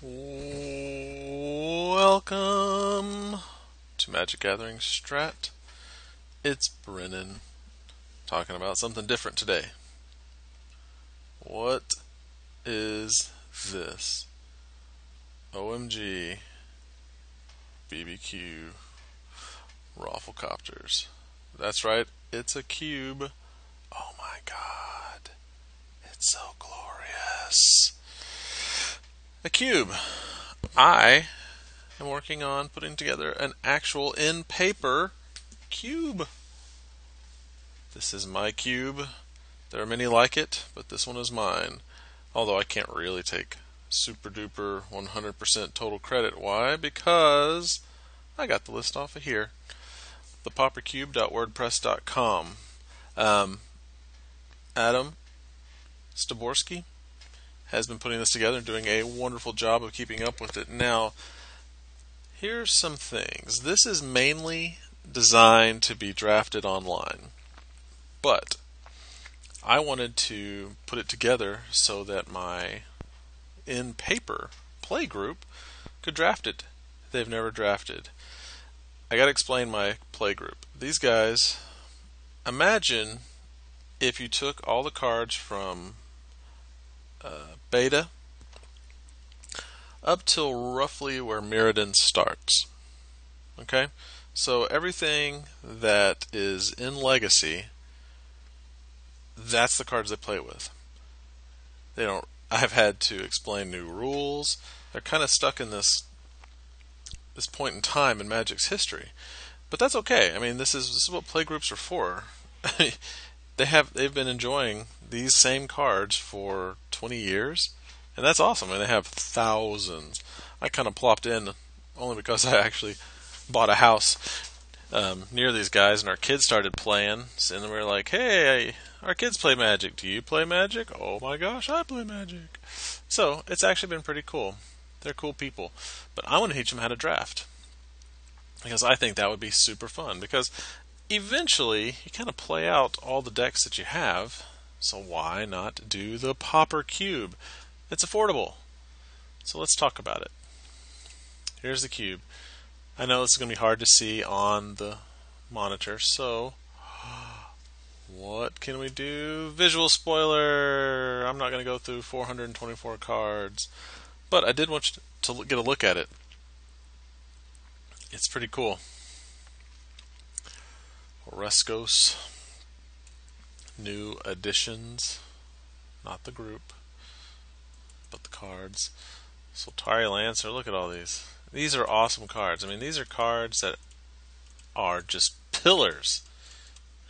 Welcome to Magic Gathering Strat. It's Brennan talking about something different today. What is this? OMG BBQ Rafflecopters. That's right, it's a cube. Oh my god, it's so glorious. A cube. I am working on putting together an actual in paper cube. This is my cube. There are many like it, but this one is mine. Although I can't really take super duper 100% total credit. Why? Because I got the list off of here. thepaupercube.wordpress.com. Adam Staborski has been putting this together and doing a wonderful job of keeping up with it. Now, here's some things. This is mainly designed to be drafted online, but I wanted to put it together so that my in-paper play group could draft it. They've never drafted. I got to explain my play group. These guys, imagine if you took all the cards from Beta up till roughly where Mirrodin starts. Okay? So everything that is in Legacy, that's the cards they play with. They don't. I've had to explain new rules. They're kind of stuck in this point in time in Magic's history, but that's okay. I mean, this is what playgroups are for. They've been enjoying these same cards for 20 years, and that's awesome. And they have thousands. I kind of plopped in only because I actually bought a house near these guys, and our kids started playing. And we were like, "Hey, our kids play Magic. Do you play Magic?" "Oh my gosh, I play Magic." So it's actually been pretty cool. They're cool people, but I want to teach them how to draft because I think that would be super fun. Because eventually, you kind of play out all the decks that you have. So why not do the Pauper cube? It's affordable. So let's talk about it. Here's the cube. I know it's going to be hard to see on the monitor, so what can we do? Visual spoiler! I'm not going to go through 424 cards, but I did want you to get a look at it. It's pretty cool. Oreskos, new additions, not the group, but the cards. Soltari Lancer, look at all these. These are awesome cards. I mean, these are cards that are just pillars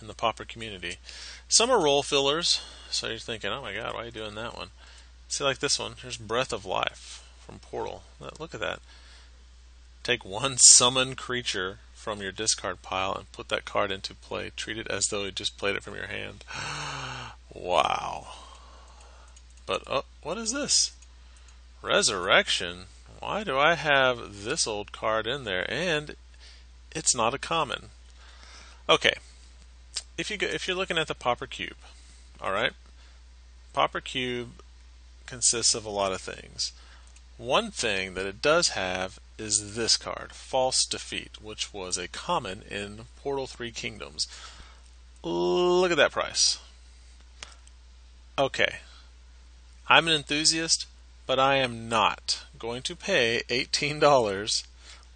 in the Pauper community. Some are role fillers, so you're thinking, oh my god, why are you doing that one? See, like this one, here's Breath of Life from Portal. Look at that. Take one summon creature from your discard pile and put that card into play. Treat it as though you just played it from your hand. Wow. But, what is this? Resurrection? Why do I have this old card in there? And it's not a common. Okay. If you're looking at the Pauper cube, all right? Pauper cube consists of a lot of things. One thing that it does have is this card, False Defeat, which was a common in Portal 3 Kingdoms. Look at that price. Okay. I'm an enthusiast, but I am not going to pay $18,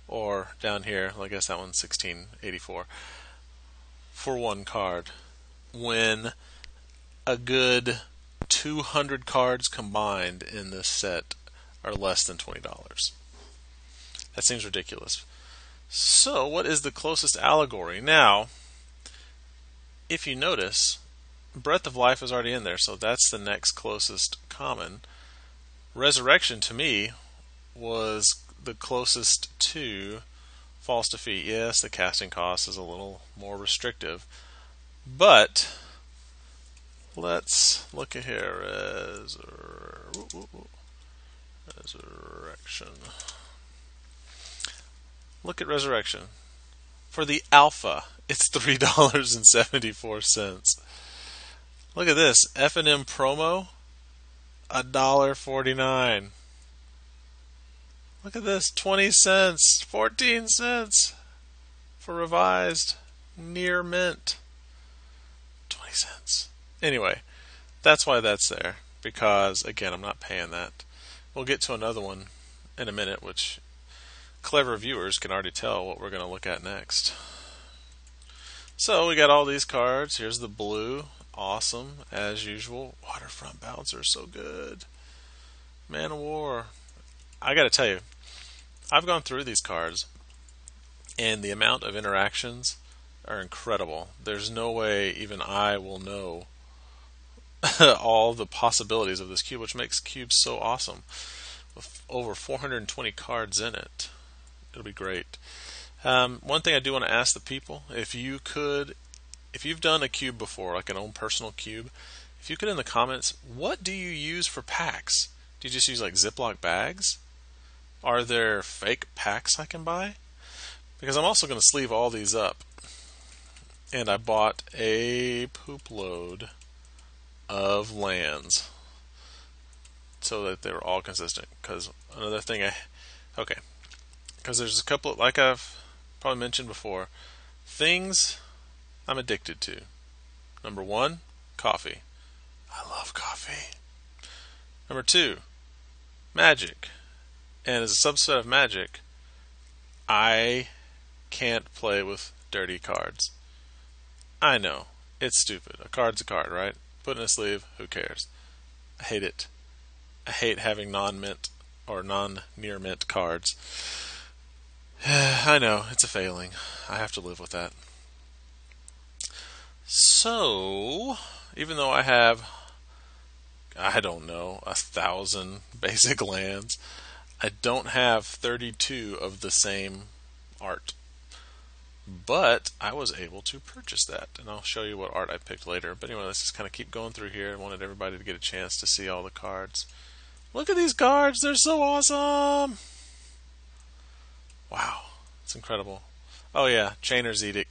or down here, I guess that one's $16.84, for one card, when a good 200 cards combined in this set are less than $20. That seems ridiculous. So, what is the closest allegory? Now, if you notice, Breath of Life is already in there, so that's the next closest common. Resurrection, to me, was the closest to False Defeat. Yes, the casting cost is a little more restrictive, but let's look at here. Resurrection. Look at Resurrection. For the alpha, it's $3.74. Look at this. F&M promo, $1.49. Look at this, 20 cents, 14 cents for revised near mint. 20 cents. Anyway, that's why that's there. Because, again, I'm not paying that. We'll get to another one in a minute, which clever viewers can already tell what we're going to look at next. So we got all these cards. Here's the blue. Awesome, as usual. Waterfront Bouncer, so good. Man of War. I got to tell you, I've gone through these cards, and the amount of interactions are incredible. There's no way even I will know all the possibilities of this cube, which makes cubes so awesome. With over 420 cards in it, it'll be great. One thing I do want to ask the people, if you've done a cube before, like an own personal cube, if you could in the comments, what do you use for packs? Do you just use like Ziploc bags? Are there fake packs I can buy? Because I'm also going to sleeve all these up. And I bought a poop load of lands so that they were all consistent. Because another thing because there's a couple, like I've probably mentioned before, things I'm addicted to. Number one, coffee. I love coffee. Number two, Magic. And as a subset of Magic, I can't play with dirty cards. I know, it's stupid. A card's a card, right? Put in a sleeve, who cares? I hate it. I hate having non-mint or non-near mint cards. I know, it's a failing. I have to live with that. So, even though I have, I don't know, 1,000 basic lands, I don't have 32 of the same art. But I was able to purchase that, and I'll show you what art I picked later. But anyway, let's just kind of keep going through here. I wanted everybody to get a chance to see all the cards. Look at these cards, they're so awesome! Wow, it's incredible. Oh yeah, Chainer's Edict.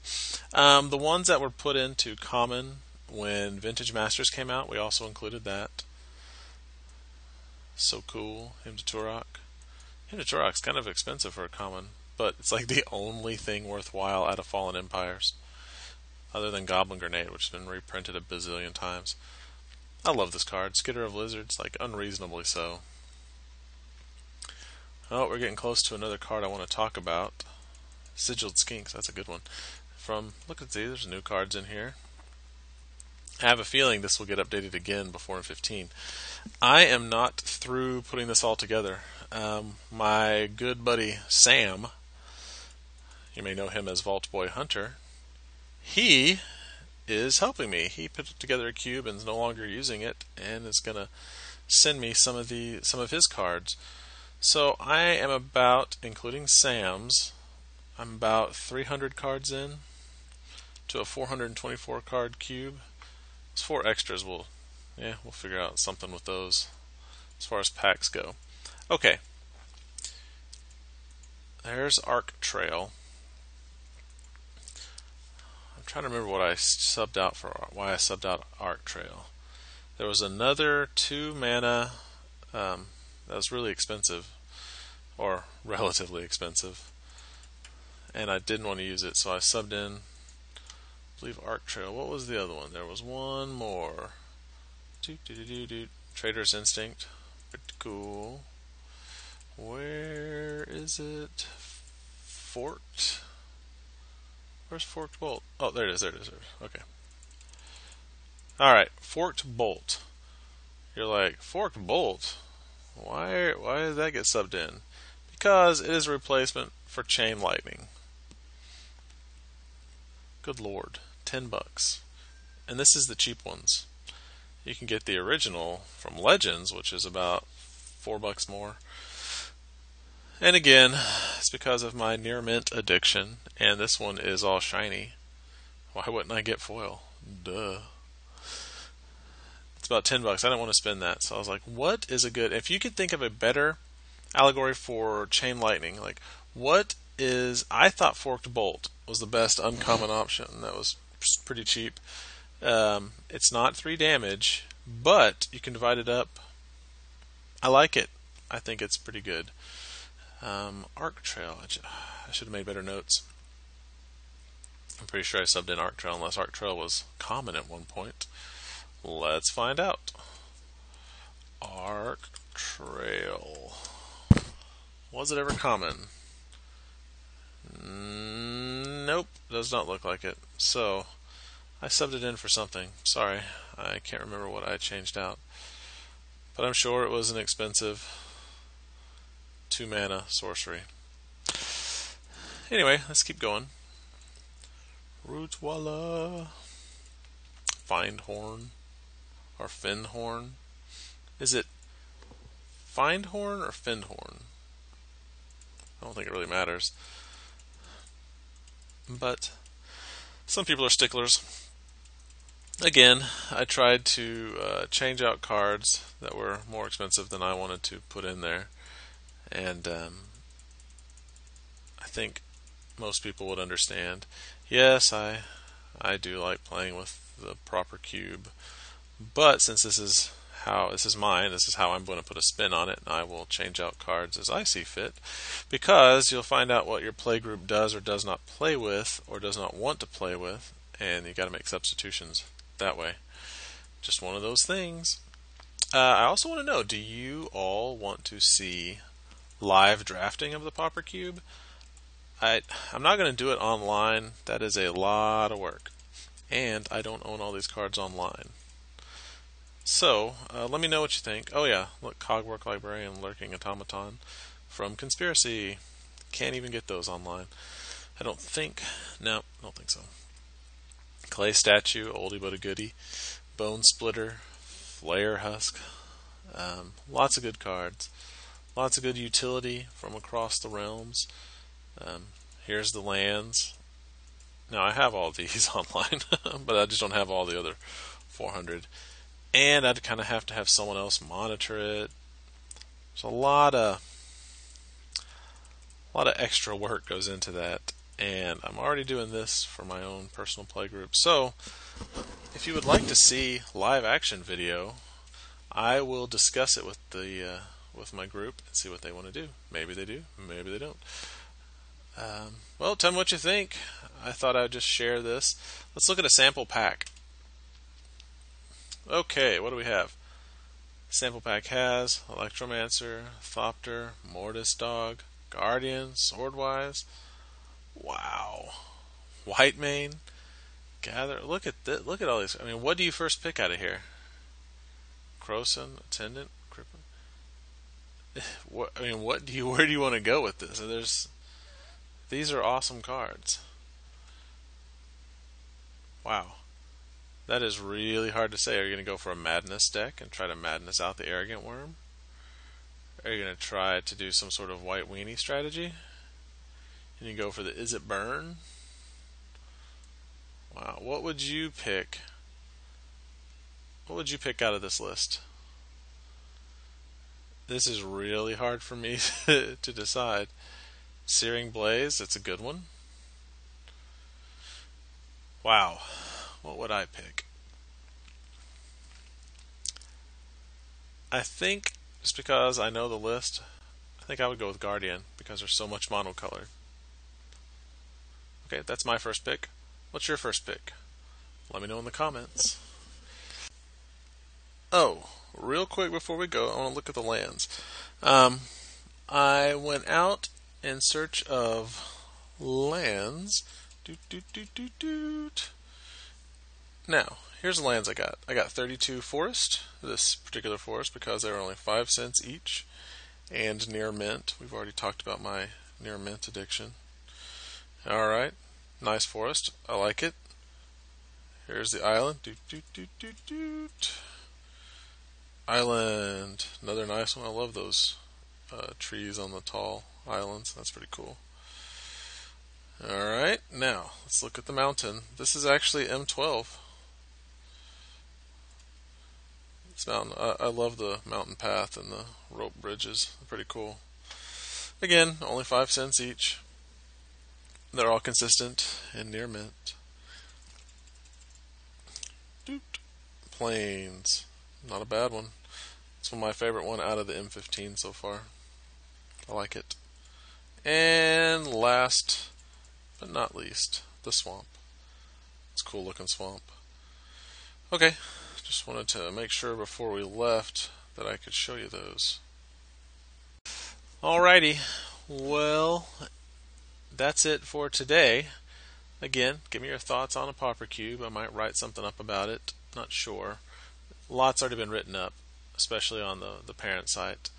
The ones that were put into common when Vintage Masters came out, we also included that. So cool. Hymn to Turok. Hymn to Turok's kind of expensive for a common, but it's like the only thing worthwhile out of Fallen Empires, other than Goblin Grenade, which has been reprinted a bazillion times. I love this card. Skitter of Lizards, like unreasonably so. Oh, we're getting close to another card I want to talk about. Sigiled Skinks, that's a good one. Look at these, there's new cards in here. I have a feeling this will get updated again before in 15. I am not through putting this all together. My good buddy Sam, you may know him as Vault Boy Hunter, he is helping me. He put together a cube and is no longer using it, and is going to send me some of his cards. So I am about, including Sam's, I'm about 300 cards in to a 424 card cube. Those 4 extras, we'll figure out something with those as far as packs go. Okay, there's Arc Trail. I'm trying to remember what I subbed out for, why I subbed out Arc Trail. There was another 2 mana that was really expensive, or relatively expensive, and I didn't want to use it, so I subbed in, I believe, Arc Trail. What was the other one? There was one more. Trader's Instinct. Pretty cool. Where is it? Forked? Where's Forked Bolt? Oh, there it is. Okay. Alright, Forked Bolt. You're like, Forked Bolt? Why does that get subbed in? Because it is a replacement for Chain Lightning. Good lord. $10. And this is the cheap ones. You can get the original from Legends, which is about $4 more. And again, it's because of my near mint addiction, and this one is all shiny. Why wouldn't I get foil? Duh. It's about $10. I didn't want to spend that, so I was like, what is a good... If you could think of a better allegory for Chain Lightning, like, what is... I thought Forked Bolt was the best uncommon option. That was pretty cheap. It's not 3 damage, but you can divide it up. I like it. I think it's pretty good. Arc Trail. I should have made better notes. I'm pretty sure I subbed in Arc Trail unless Arc Trail was common at one point. Let's find out. Arc Trail. Was it ever common? Nope, does not look like it. So, I subbed it in for something. Sorry, I can't remember what I changed out. But I'm sure it was an expensive 2-mana sorcery. Anyway, let's keep going. Rootwalla. Findhorn. Or Finhorn. Is it Findhorn or Finhorn? I don't think it really matters. But some people are sticklers. Again, I tried to change out cards that were more expensive than I wanted to put in there. And I think most people would understand. Yes, I do like playing with the proper cube. But since this is mine, this is how I'm going to put a spin on it, and I will change out cards as I see fit, because you'll find out what your playgroup does or does not play with, or does not want to play with, and you got to make substitutions that way. Just one of those things. I also want to know, do you all want to see live drafting of the Pauper Cube? I'm not going to do it online. That is a lot of work, and I don't own all these cards online. So, let me know what you think. Oh yeah, look, Cogwork Librarian, Lurking Automaton from Conspiracy. Can't even get those online. I don't think. No, I don't think so. Clay Statue, oldie but a goodie. Bone Splitter, Flare Husk. Lots of good cards. Lots of good utility from across the realms. Here's the lands. Now, I have all these online, but I just don't have all the other 400. And I'd kind of have to have someone else monitor it. So a lot of extra work goes into that, and I'm already doing this for my own personal play group. So if you would like to see live action video, I will discuss it with my group and see what they want to do. Maybe they do, maybe they don't. Well, tell me what you think. I thought I'd just share this. Let's look at a sample pack. Okay, what do we have? Sample pack has Electromancer, Thopter, Mortis Dog, Guardian, Swordwise. Wow. Whitemane, Gather. Look at this. Look at all these. I mean, what do you first pick out of here? Croson, Attendant, Crippen. Where do you want to go with this? These are awesome cards. Wow. That is really hard to say. Are you going to go for a Madness deck and try to Madness out the Arrogant Worm? Are you going to try to do some sort of White Weenie strategy? And you go for the Is It Burn? Wow, what would you pick? What would you pick out of this list? This is really hard for me to decide. Searing Blaze, that's a good one. Wow. What would I pick? I think, just because I know the list, I think I would go with Guardian, because there's so much monocolored. Okay, that's my first pick. What's your first pick? Let me know in the comments. Oh, real quick before we go, I want to look at the lands. I went out in search of lands. Now, here's the lands I got. I got 32 forest, this particular forest, because they're only 5 cents each, and near mint. We've already talked about my near mint addiction. Alright, nice forest. I like it. Here's the island. Island, another nice one. I love those trees on the tall islands. That's pretty cool. Alright, now let's look at the mountain. This is actually M12. This mountain, I love the mountain path and the rope bridges. They're pretty cool. Again, only 5 cents each. They're all consistent and near mint. Plains, not a bad one. It's my favorite one out of the M15 so far. I like it. And last but not least, the swamp. It's a cool looking swamp. Okay, just wanted to make sure before we left that I could show you those. Alrighty, well, that's it for today. Again, give me your thoughts on a Pauper cube. I might write something up about it. Not sure. Lots already been written up, especially on the parent site,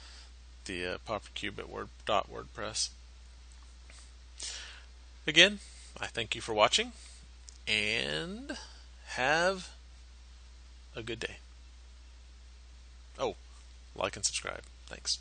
the Pauper cube at .wordpress. Again, I thank you for watching, and have a good day. Oh, like and subscribe. Thanks.